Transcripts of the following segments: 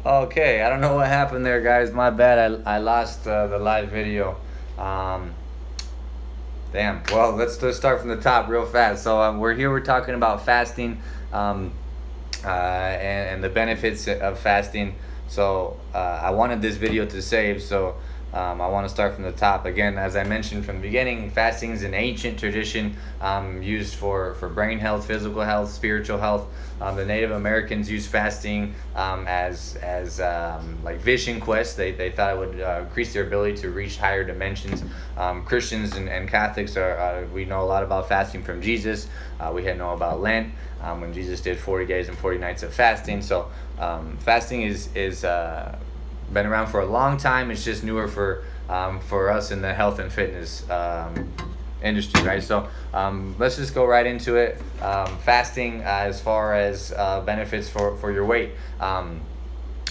Okay, I don't know what happened there, guys. My bad. I lost the live video. Um, Damn. Well, let's start from the top real fast. So we're here. We're talking about fasting, um, and the benefits of fasting. So I wanted this video to save. So I want to start from the top again. As I mentioned from the beginning, fasting is an ancient tradition used for brain health, physical health, spiritual health. The Native Americans used fasting as like vision quests. They thought it would increase their ability to reach higher dimensions. Christians and Catholics we know a lot about fasting from Jesus. We had know about Lent when Jesus did 40 days and 40 nights of fasting. So fasting is been around for a long time. It's just newer for us in the health and fitness industry, right? So let's just go right into it. Fasting, as far as benefits for your weight.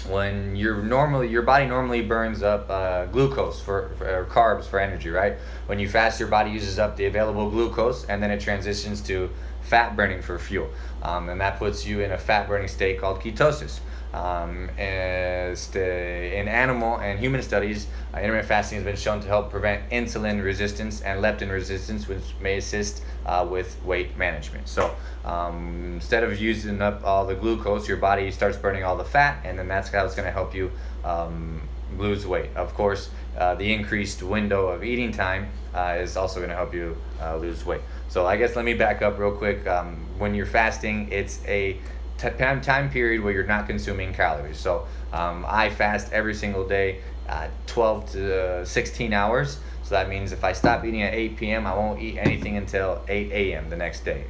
When your body normally burns up glucose or carbs for energy, right? When you fast, your body uses up the available glucose, and then it transitions to fat burning for fuel, and that puts you in a fat burning state called ketosis. In animal and human studies, intermittent fasting has been shown to help prevent insulin resistance and leptin resistance, which may assist with weight management. So instead of using up all the glucose, your body starts burning all the fat, and then that's how it's going to help you lose weight. Of course, the increased window of eating time is also going to help you lose weight. So I guess let me back up real quick. When you're fasting, it's a time period where you're not consuming calories. So I fast every single day, 12 to 16 hours. So that means if I stop eating at 8 p.m., I won't eat anything until 8 a.m. the next day.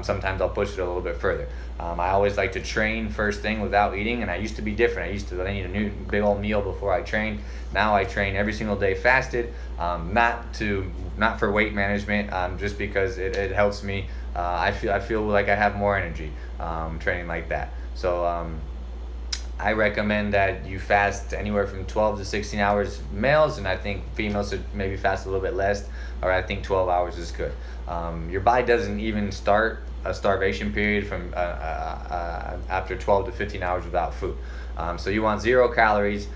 Sometimes I'll push it a little bit further. I always like to train first thing without eating, and I used to be different. I need a new big old meal before I train. Now I train every single day fasted, not for weight management, just because it helps me. I feel like I have more energy training like that. So I recommend that you fast anywhere from 12 to 16 hours males, and I think females should maybe fast a little bit less, or I think 12 hours is good. Your body doesn't even start a starvation period from after 12 to 15 hours without food. So you want 0 calories.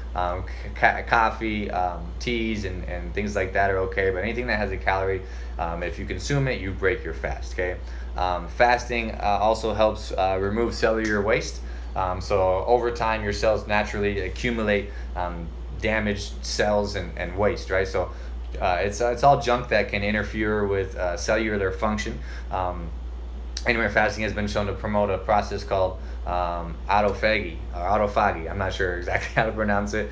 Coffee, teas, and things like that are okay, but anything that has a calorie, if you consume it, you break your fast. Okay. Fasting also helps remove cellular waste. So over time, your cells naturally accumulate damaged cells and waste, right? So it's all junk that can interfere with cellular function. Intermittent fasting has been shown to promote a process called autophagy. I'm not sure exactly how to pronounce it,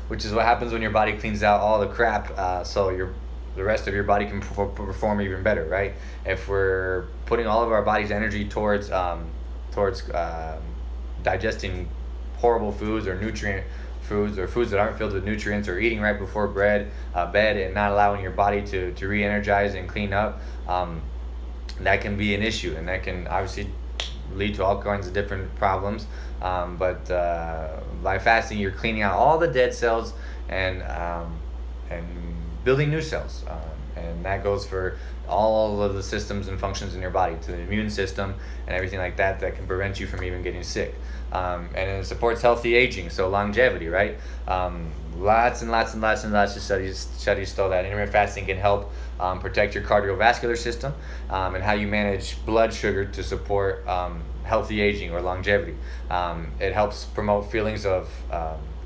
which is what happens when your body cleans out all the crap, so the rest of your body can perform even better, right? If we're putting all of our body's energy towards digesting horrible foods or nutrient foods or foods that aren't filled with nutrients, or eating right before bed and not allowing your body to re-energize and clean up, that can be an issue, and that can obviously lead to all kinds of different problems. But by fasting, you're cleaning out all the dead cells and building new cells, and that goes for all of the systems and functions in your body, to the immune system and everything like that can prevent you from even getting sick. And it supports healthy aging, so longevity, right? Lots and lots and lots and lots of studies show that intermittent fasting can help protect your cardiovascular system, and how you manage blood sugar to support healthy aging or longevity. It helps promote feelings of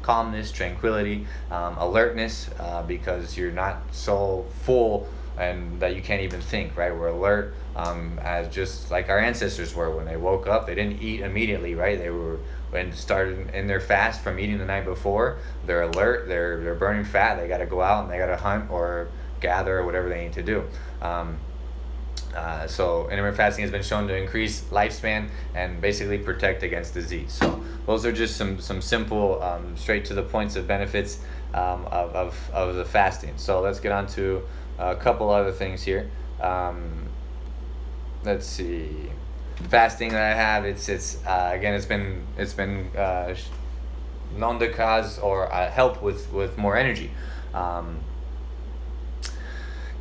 calmness, tranquility, alertness, because you're not so full and that you can't even think, right? We're alert, as just like our ancestors were. When they woke up, they didn't eat immediately, right? They were, when started in their fast from eating the night before, they're alert, they're burning fat, they got to go out and they got to hunt or gather or whatever they need to do. So intermittent fasting has been shown to increase lifespan and basically protect against disease. So those are just some simple, straight to the points of benefits of the fasting. So let's get on to a couple other things here. Let's see. Fasting that I have, it's again, it's been known to cause or help with more energy.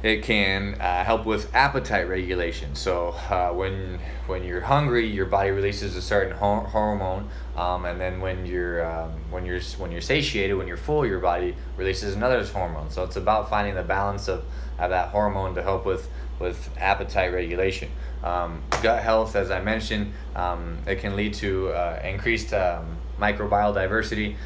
It can help with appetite regulation. So when you're hungry, your body releases a certain hormone, and then when you're satiated, when you're full, your body releases another hormone. So it's about finding the balance of that hormone to help with appetite regulation. Gut health, as I mentioned, it can lead to increased microbial diversity,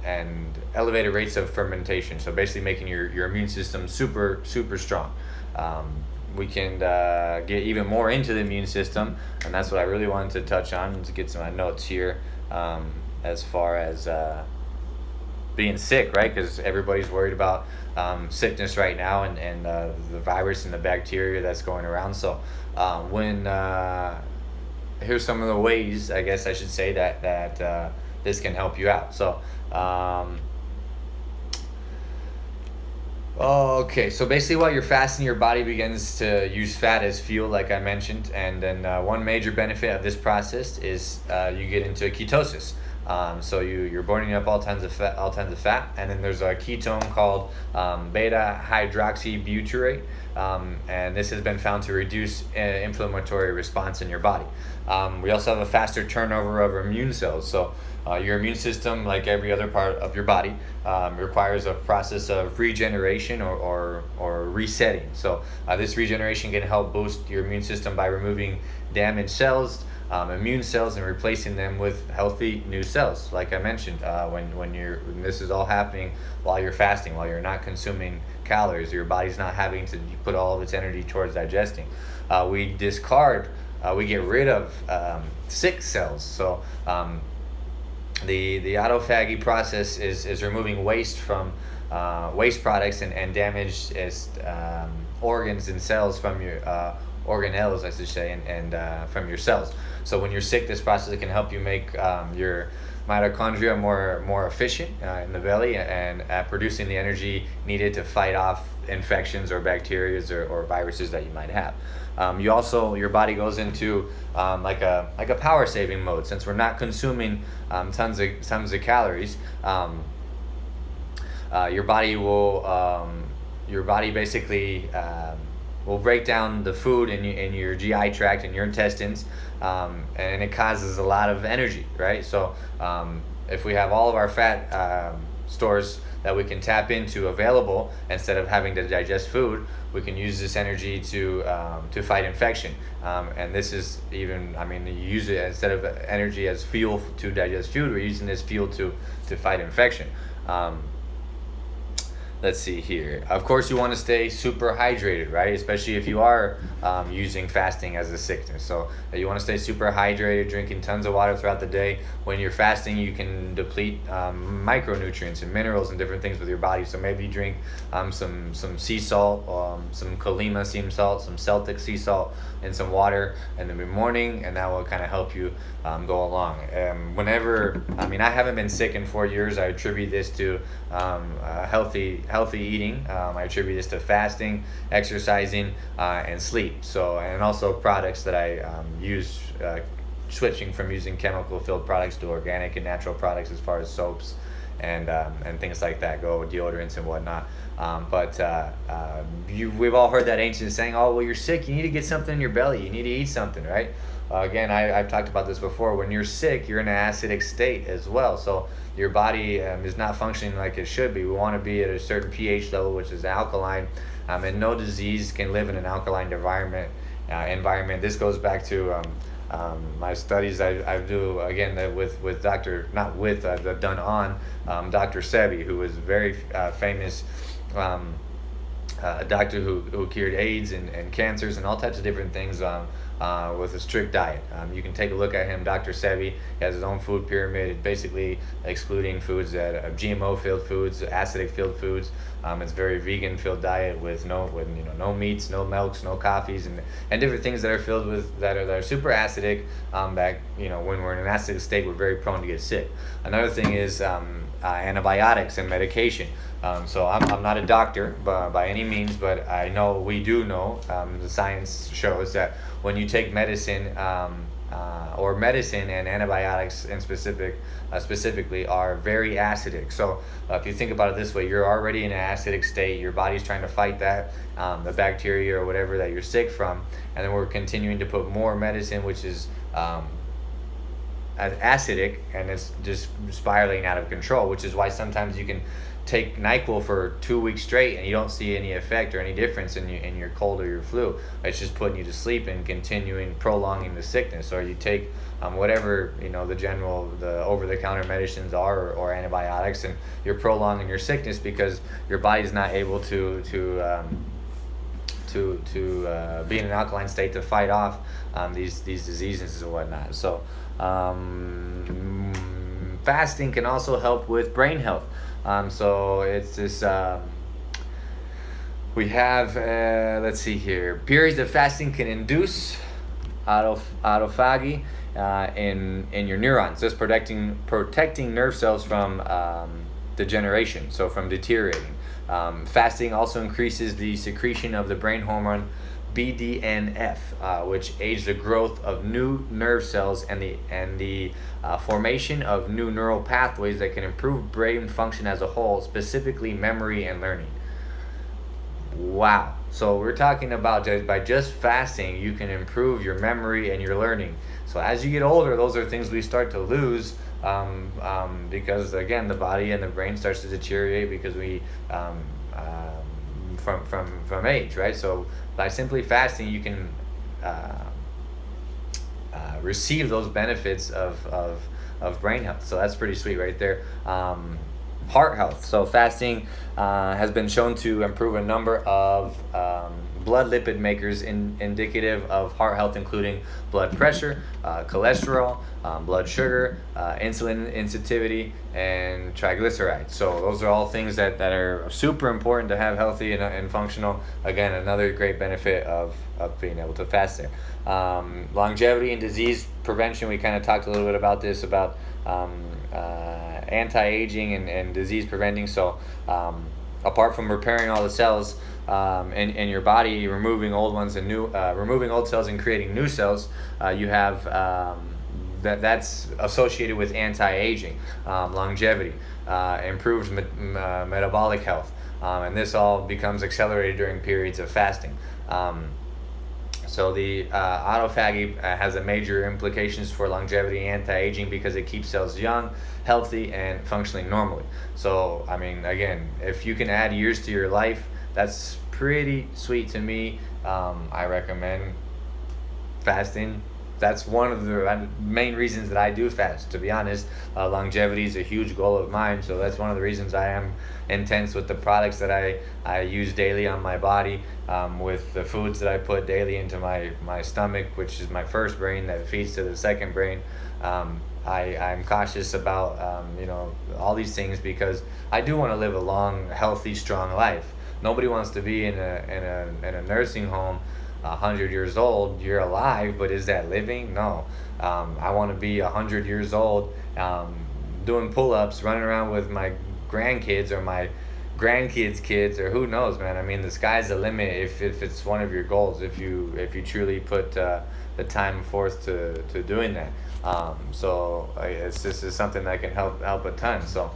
and elevated rates of fermentation. So basically making your immune system super, super strong. We can get even more into the immune system, and that's what I really wanted to touch on, to get to my notes here, as far as being sick, right? Because everybody's worried about sickness right now, and the virus and the bacteria that's going around. So when here's some of the ways, I guess I should say, that this can help you out. So okay, so basically while you're fasting, your body begins to use fat as fuel, like I mentioned, and then one major benefit of this process is you get into ketosis. So you're burning up all kinds of fat, and then there's a ketone called beta hydroxybutyrate, and this has been found to reduce inflammatory response in your body. We also have a faster turnover of immune cells. So your immune system, like every other part of your body, requires a process of regeneration or resetting. So this regeneration can help boost your immune system by removing damaged cells, immune cells, and replacing them with healthy new cells. Like I mentioned, when this is all happening while you're fasting, while you're not consuming calories, your body's not having to put all of its energy towards digesting. We get rid of sick cells. So the autophagy process is removing waste from waste products and damaged organs and cells from your organelles, I should say, and from your cells. So when you're sick, this process can help you make your mitochondria more efficient in the belly, and at producing the energy needed to fight off infections or bacteria or viruses that you might have. Your body goes into like a power saving mode. Since we're not consuming tons of calories, your body basically will break down the food in your GI tract and your intestines, and it causes a lot of energy, right? So if we have all of our fat stores that we can tap into available, instead of having to digest food, we can use this energy to fight infection. And this is even, you use it instead of energy as fuel to digest food, we're using this fuel to fight infection. Let's see here. Of course, you want to stay super hydrated, right? Especially if you are using fasting as a sickness. So you want to stay super hydrated, drinking tons of water throughout the day. When you're fasting, you can deplete micronutrients and minerals and different things with your body. So maybe you drink some sea salt, some Colima sea salt, some Celtic sea salt, and some water in the morning, and that will kind of help you go along. I haven't been sick in 4 years. I attribute this to healthy eating. I attribute this to fasting, exercising, and sleep. So, and also products that I use, switching from using chemical filled products to organic and natural products, as far as soaps and things like that go, deodorants and whatnot. We've all heard that ancient saying, "Oh, well, you're sick. You need to get something in your belly. You need to eat something," right? Again, I've talked about this before. When you're sick, you're in an acidic state as well. So your body is not functioning like it should be. We want to be at a certain pH level, which is alkaline, and no disease can live in an alkaline environment. This goes back to my studies I do, again, with I've done on Dr. Sebi, who was a very famous a doctor who cured AIDS and cancers and all types of different things with a strict diet. You can take a look at him, Dr. Sebi. He has his own food pyramid, basically excluding foods that GMO-filled foods, acidic-filled foods. It's a very vegan-filled diet with no meats, no milks, no coffees, and different things that are filled with that are super acidic. When we're in an acidic state, we're very prone to get sick. Another thing is antibiotics and medication. So I'm not a doctor by any means, but we do know, the science shows that when you take medicine, or medicine and antibiotics in specifically are very acidic. So if you think about it this way, you're already in an acidic state. Your body's trying to fight that, the bacteria or whatever that you're sick from, and then we're continuing to put more medicine, which is acidic, and it's just spiraling out of control, which is why sometimes you can take NyQuil for 2 weeks straight and you don't see any effect or any difference in your cold or your flu. It's just putting you to sleep and prolonging the sickness. Or you take whatever the over-the-counter medicines are, or antibiotics, and you're prolonging your sickness because your body's not able to be in an alkaline state to fight off these diseases and whatnot. So fasting can also help with brain health. So it's this. We have let's see here. Periods of fasting can induce autophagy in your neurons, thus protecting nerve cells from degeneration, so from deteriorating. Fasting also increases the secretion of the brain hormone BDNF, which aids the growth of new nerve cells and the formation of new neural pathways that can improve brain function as a whole, specifically memory and learning. Wow. So we're talking about by just fasting, you can improve your memory and your learning. So as you get older, those are things we start to lose because, again, the body and the brain starts to deteriorate because we from age, right? So by simply fasting, you can receive those benefits of brain health. So that's pretty sweet right there. Heart health. So fasting has been shown to improve a number of blood lipid makers indicative of heart health, including blood pressure, cholesterol, blood sugar, insulin sensitivity, and triglycerides. So those are all things that are super important to have healthy and functional. Again, another great benefit of being able to fast there. Longevity and disease prevention, we kind of talked a little bit about this, about anti-aging and disease preventing. So apart from repairing all the cells in your body, removing old ones and removing old cells and creating new cells, you have that's associated with anti-aging, longevity, improved metabolic health, and this all becomes accelerated during periods of fasting. So the autophagy has a major implications for longevity and anti-aging because it keeps cells young, healthy, and functioning normally. So, I mean, again, if you can add years to your life, that's pretty sweet to me. I recommend fasting. That's one of the main reasons that I do fast, to be honest. Longevity is a huge goal of mine, so that's one of the reasons I am intense with the products that I use daily on my body, with the foods that I put daily into my stomach, which is my first brain that feeds to the second brain. I'm cautious about all these things because I do want to live a long, healthy, strong life. Nobody wants to be in a nursing home 100 years old. You're alive, but is that living? No. I want to be 100 years old, doing pull-ups, running around with my grandkids or my grandkids' kids, or who knows, man. I mean, the sky's the limit if it's one of your goals, if you truly put the time forth to doing that. So this is something that can help a ton. So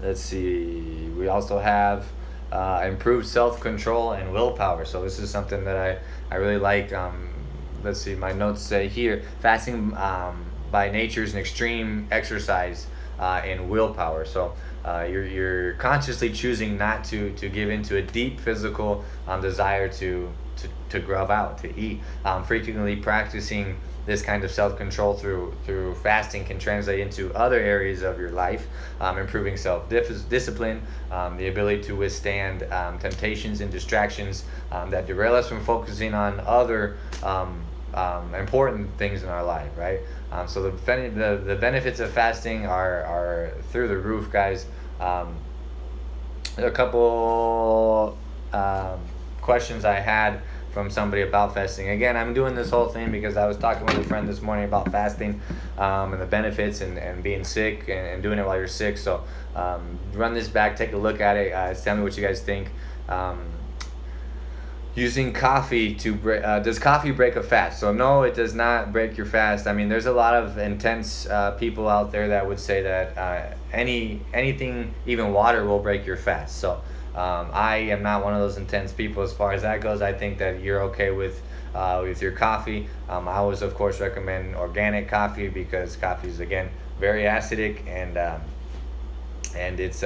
let's see. We also have improved self-control and willpower. So this is something that I really like. Let's see, my notes say here, fasting by nature is an extreme exercise in willpower. So you're consciously choosing not to give into a deep physical desire to grub out, to eat. Frequently practicing this kind of self-control through fasting can translate into other areas of your life, improving self-discipline, the ability to withstand temptations and distractions that derail us from focusing on other important things in our life, right? So the benefits of fasting are through the roof, guys. There are a couple questions I had from somebody about fasting. Again, I'm doing this whole thing because I was talking with a friend this morning about fasting and the benefits and being sick and doing it while you're sick. So run this back, take a look at it, tell me what you guys think. using coffee to break. Does coffee break a fast? So no, it does not break your fast. I mean, there's a lot of intense people out there that would say that anything, even water, will break your fast. So I am not one of those intense people as far as that goes. I think that you're okay with your coffee. I always, of course, recommend organic coffee because coffee is, again, very acidic, and it's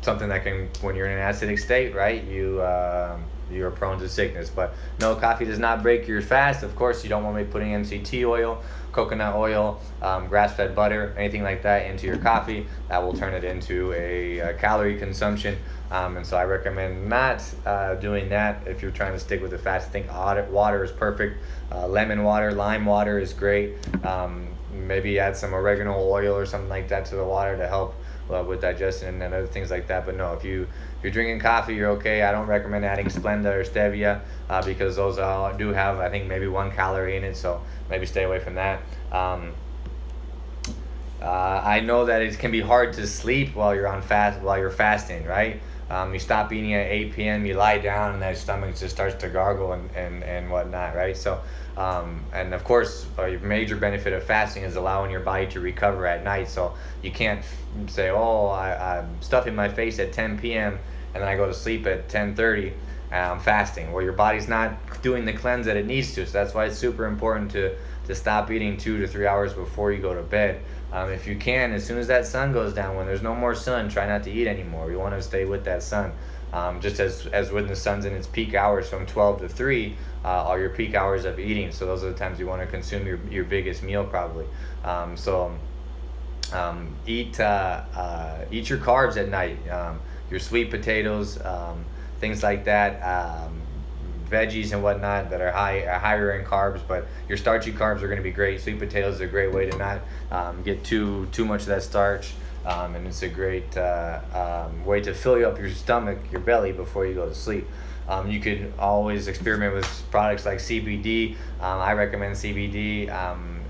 something that can, when you're in an acidic state, right, you're prone to sickness. But no, coffee does not break your fast. Of course, you don't want to be putting MCT oil, coconut oil, grass-fed butter, anything like that into your coffee. That will turn it into a calorie consumption. And so I recommend not doing that if you're trying to stick with the fast. I think water is perfect. Lemon water, lime water is great. Maybe add some oregano oil or something like that to the water to help with digestion and other things like that. But no, if you're drinking coffee, you're okay. I don't recommend adding Splenda or stevia because those do have, I think, maybe 1 calorie in it. So maybe stay away from that. I know that it can be hard to sleep while you're fasting, right? You stop eating at 8 p.m., you lie down, and that stomach just starts to gargle and whatnot, right? So, and of course, a major benefit of fasting is allowing your body to recover at night. So you can't say, oh, I'm stuffing my face at 10 p.m., and then I go to sleep at 10:30, and I'm fasting. Well, your body's not doing the cleanse that it needs to. So that's why it's super important to stop eating 2 to 3 hours before you go to bed. If you can, as soon as that sun goes down, when there's no more sun, try not to eat anymore. You want to stay with that sun. Just as when the sun's in its peak hours from 12 to 3, are your peak hours of eating. So those are the times you want to consume your biggest meal probably. Eat your carbs at night. Your sweet potatoes, things like that. Veggies and whatnot that are higher in carbs, but your starchy carbs are going to be great. Sweet potatoes are a great way to not get too much of that starch, and it's a great way to fill up your stomach, your belly, before you go to sleep. You could always experiment with products like CBD. I recommend CBD.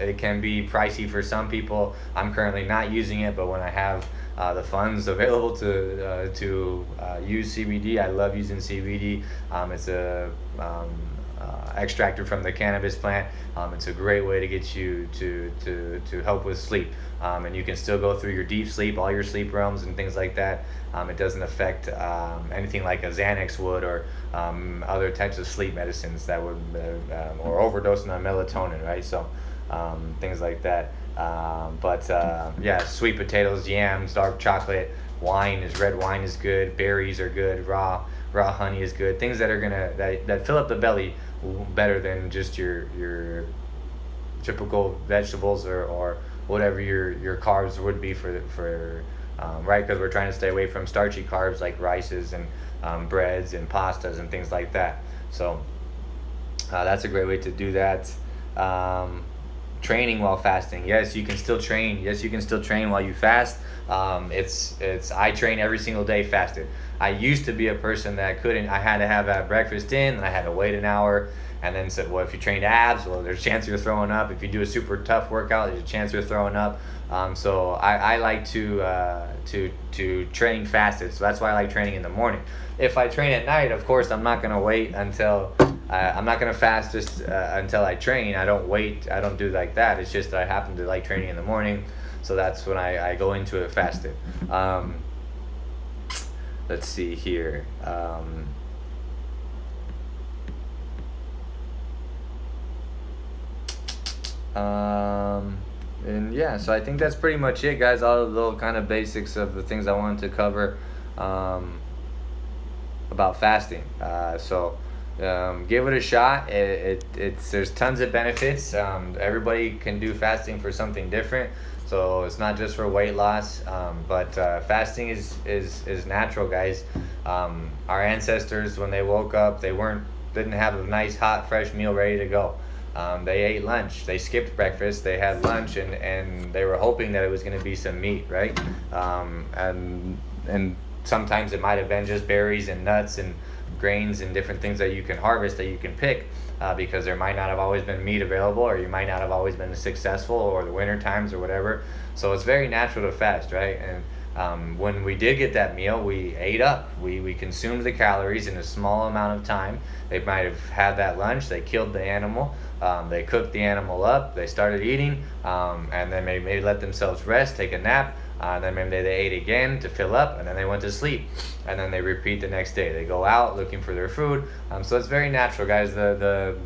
It can be pricey for some people. I'm currently not using it, but when I have the funds available to use CBD, I love using CBD. It's a extracted from the cannabis plant. It's a great way to get you to help with sleep. And you can still go through your deep sleep, all your sleep realms and things like that. It doesn't affect anything like a Xanax would, or other types of sleep medicines that would, or overdosing on melatonin, right? So things like that. Yeah, sweet potatoes, yams, dark chocolate, red wine is good, berries are good, raw honey is good. Things that are that fill up the belly better than just your typical vegetables or whatever your carbs would be for right, because we're trying to stay away from starchy carbs like rices and breads and pastas and things like that. So that's a great way to do that. Training while fasting. Yes, you can still train. Yes, you can still train while you fast. I train every single day fasted. I used to be a person that couldn't. I had to have that breakfast in, and I had to wait an hour, and then said, well, if you trained abs, well, there's a chance you're throwing up. If you do a super tough workout, there's a chance you're throwing up. So I like to train fasted. So that's why I like training in the morning. If I train at night, of course, I'm not gonna wait until. I'm not gonna fast just until I train. I don't wait. I don't do like that. It's just that I happen to like training in the morning, so that's when I go into it fasted. Let's see here. And yeah, so I think that's pretty much it, guys. All the little kind of basics of the things I wanted to cover about fasting. Give it a shot. There's tons of benefits. Everybody can do fasting for something different, so it's not just for weight loss. But fasting is natural, guys. Our ancestors, when they woke up, didn't have a nice hot fresh meal ready to go. They ate lunch. They skipped breakfast. They had lunch, and they were hoping that it was going to be some meat, right? And sometimes it might have been just berries and nuts and grains and different things that you can harvest, that you can pick, because there might not have always been meat available, or you might not have always been successful, or the winter times or whatever. So it's very natural to fast, right? And When we did get that meal, we ate up. We consumed the calories in a small amount of time. They might have had that lunch, they killed the animal, they cooked the animal up, they started eating, and then maybe let themselves rest, take a nap, then maybe they ate again to fill up, and then they went to sleep, and then they repeat the next day. They go out looking for their food. So it's very natural, guys.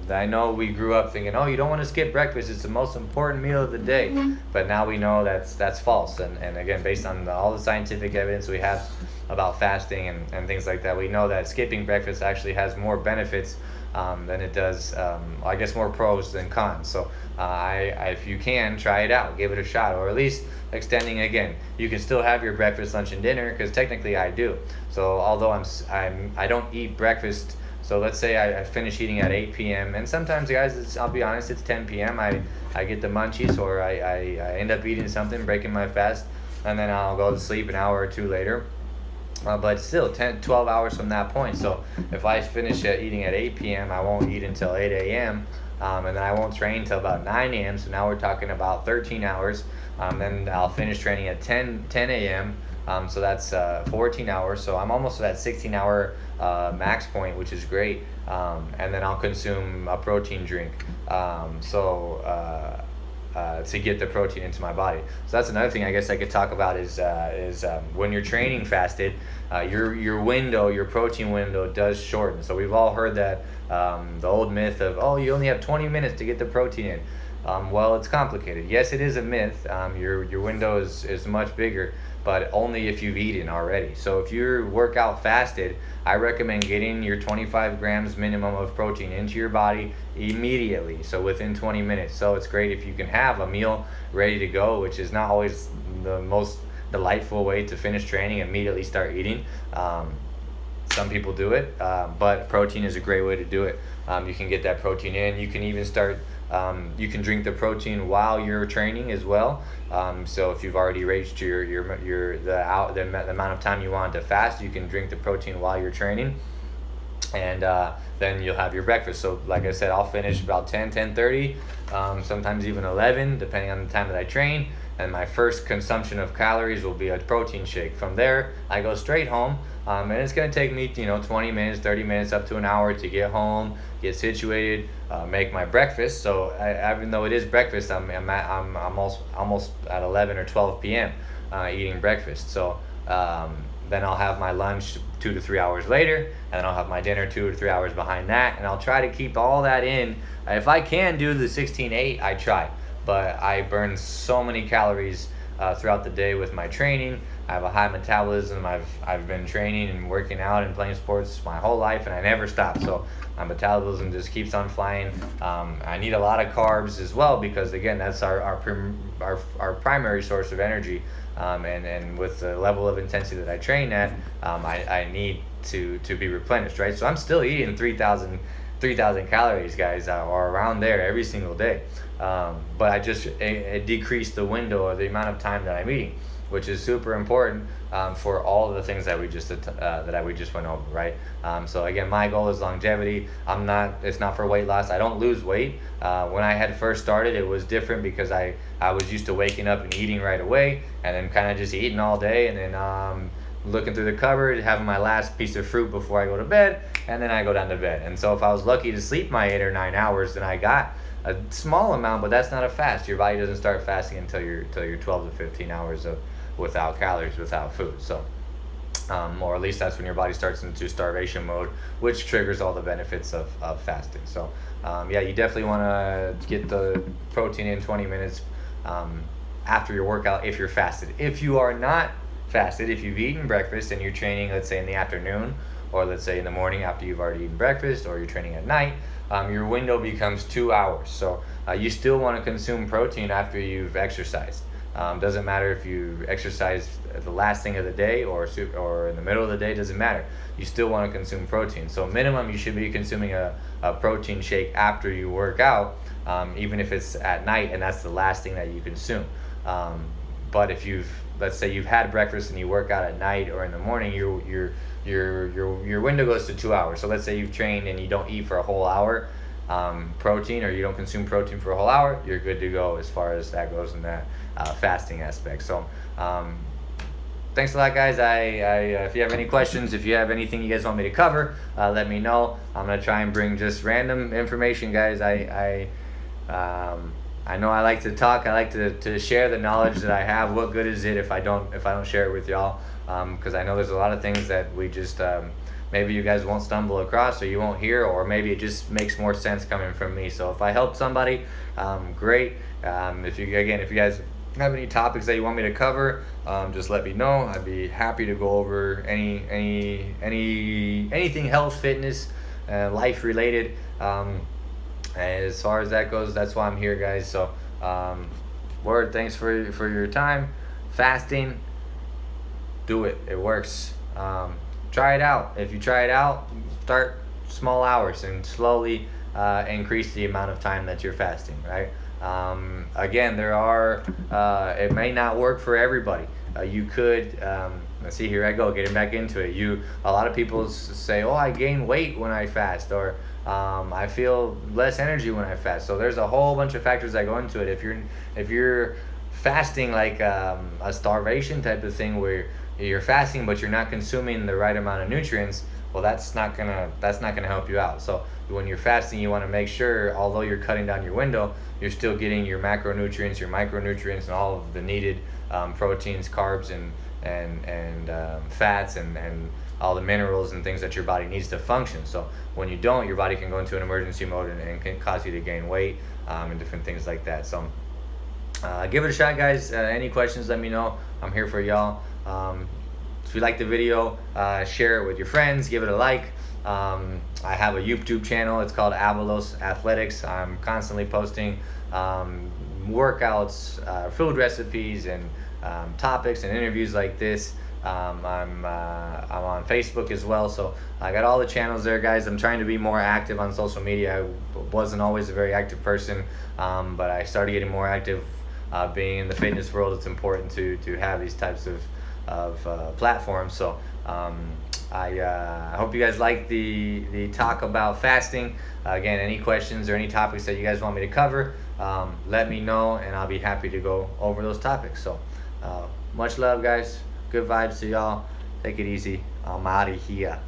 I know we grew up thinking, oh, you don't want to skip breakfast, it's the most important meal of the day. But now we know that's false. And again, based on all the scientific evidence we have about fasting and things like that, we know that skipping breakfast actually has more benefits than it does, I guess, more pros than cons. So if you can, try it out, give it a shot, or at least extending. Again, you can still have your breakfast, lunch, and dinner, because technically I do. So although I don't eat breakfast, so let's say I finish eating at 8 p.m. and sometimes, guys, I'll be honest, it's 10 p.m. I get the munchies, or I end up eating something, breaking my fast, and then I'll go to sleep an hour or two later. But still 12 hours from that point. So if I finish eating at 8 p.m., I won't eat until 8 a.m., and then I won't train until about 9 a.m. So now we're talking about 13 hours. Then I'll finish training at 10 a.m., so that's 14 hours. So I'm almost at that 16-hour max point, which is great. And then I'll consume a protein drink. To get the protein into my body. So that's another thing I guess I could talk about is when you're training fasted, your protein window does shorten. So we've all heard that, the old myth of, oh, you only have 20 minutes to get the protein in. Well, it's complicated. Yes, it is a myth. Your window is much bigger, but only if you've eaten already. So if you work out fasted, I recommend getting your 25 grams minimum of protein into your body immediately, so within 20 minutes. So it's great if you can have a meal ready to go, which is not always the most delightful way to finish training, immediately start eating. Some people do it, but protein is a great way to do it. You can get that protein in. You can even start, you can drink the protein while you're training as well. So if you've already reached the amount of time you want to fast, you can drink the protein while you're training, and then you'll have your breakfast. So like I said, I'll finish about 10:30, sometimes even 11, depending on the time that I train. And my first consumption of calories will be a protein shake. From there, I go straight home, and it's going to take me 20 minutes, 30 minutes, up to an hour to get home, get situated, make my breakfast. So even though it is breakfast, I'm almost at 11 or 12 p.m. Eating breakfast. So then I'll have my lunch 2 to 3 hours later, and then I'll have my dinner 2 to 3 hours behind that, and I'll try to keep all that in. If I can do the 16-8, I try. But I burn so many calories throughout the day with my training. I have a high metabolism. I've been training and working out and playing sports my whole life, and I never stop. So my metabolism just keeps on flying. I need a lot of carbs as well, because again, that's our primary source of energy. And with the level of intensity that I train at, I need to be replenished, right? So I'm still eating 3,000 calories, guys, or around there every single day. But I just decreased the window or the amount of time that I'm eating, which is super important for all of the things that we just went over, right? So again, my goal is longevity. It's not for weight loss. I don't lose weight. When I had first started, it was different because I was used to waking up and eating right away, and then kind of just eating all day, and then looking through the cupboard, having my last piece of fruit before I go to bed, and then I go down to bed. And so if I was lucky to sleep my 8 or 9 hours, then I got a small amount, but that's not a fast. Your body doesn't start fasting until you're 12 to 15 hours of without calories, without food. So or at least that's when your body starts into starvation mode, which triggers all the benefits of fasting. So you definitely want to get the protein in 20 minutes after your workout if you're fasted. If you are not fasted, if you've eaten breakfast and you're training, let's say in the afternoon, or let's say in the morning after you've already eaten breakfast, or you're training at night, your window becomes 2 hours. So you still want to consume protein after you've exercised. Doesn't matter if you exercise at the last thing of the day or in the middle of the day, doesn't matter. You still want to consume protein. So minimum, you should be consuming a protein shake after you work out, even if it's at night and that's the last thing that you consume. But if let's say you've had breakfast and you work out at night or in the morning, your window goes to 2 hours. So let's say you've trained and you don't eat for a whole hour, protein, or you don't consume protein for a whole hour, you're good to go as far as that goes in that fasting aspect. So thanks a lot, guys. If you have any questions, if you have anything you guys want me to cover, let me know. I'm gonna try and bring just random information, guys. I know I like to talk. I like to share the knowledge that I have. What good is it if I don't share it with y'all? Because I know there's a lot of things that we just maybe you guys won't stumble across, or you won't hear, or maybe it just makes more sense coming from me. So if I help somebody, great. If you guys have any topics that you want me to cover, just let me know. I'd be happy to go over anything health, fitness, life related. As far as that goes, that's why I'm here, guys. So, word, thanks for your time. Fasting, do it. It works. Try it out. If you try it out, start small hours and slowly increase the amount of time that you're fasting, right? Again, there are, it may not work for everybody. You could, let's see, here I go, getting back into it. A lot of people say, oh, I gain weight when I fast, or I feel less energy when I fast. So there's a whole bunch of factors that go into it. If you're fasting like a starvation type of thing, where you're fasting but you're not consuming the right amount of nutrients, well, that's not gonna help you out. So when you're fasting, you want to make sure, although you're cutting down your window, you're still getting your macronutrients, your micronutrients, and all of the needed proteins, carbs, and fats, and all the minerals and things that your body needs to function. So when you don't, your body can go into an emergency mode and can cause you to gain weight, and different things like that. So give it a shot, guys. Any questions, let me know. I'm here for y'all. If you like the video, share it with your friends, give it a like. I have a YouTube channel. It's called Avalos Athletics. I'm constantly posting workouts, food recipes, and topics and interviews like this. I'm on Facebook as well, so I got all the channels there, guys. I'm trying to be more active on social media. I wasn't always a very active person, but I started getting more active. Being in the fitness world, it's important to have these types of platforms. So I hope you guys like the talk about fasting. Again, any questions or any topics that you guys want me to cover, let me know, and I'll be happy to go over those topics. So much love, guys. Good vibes to y'all. Take it easy. I'm out of here.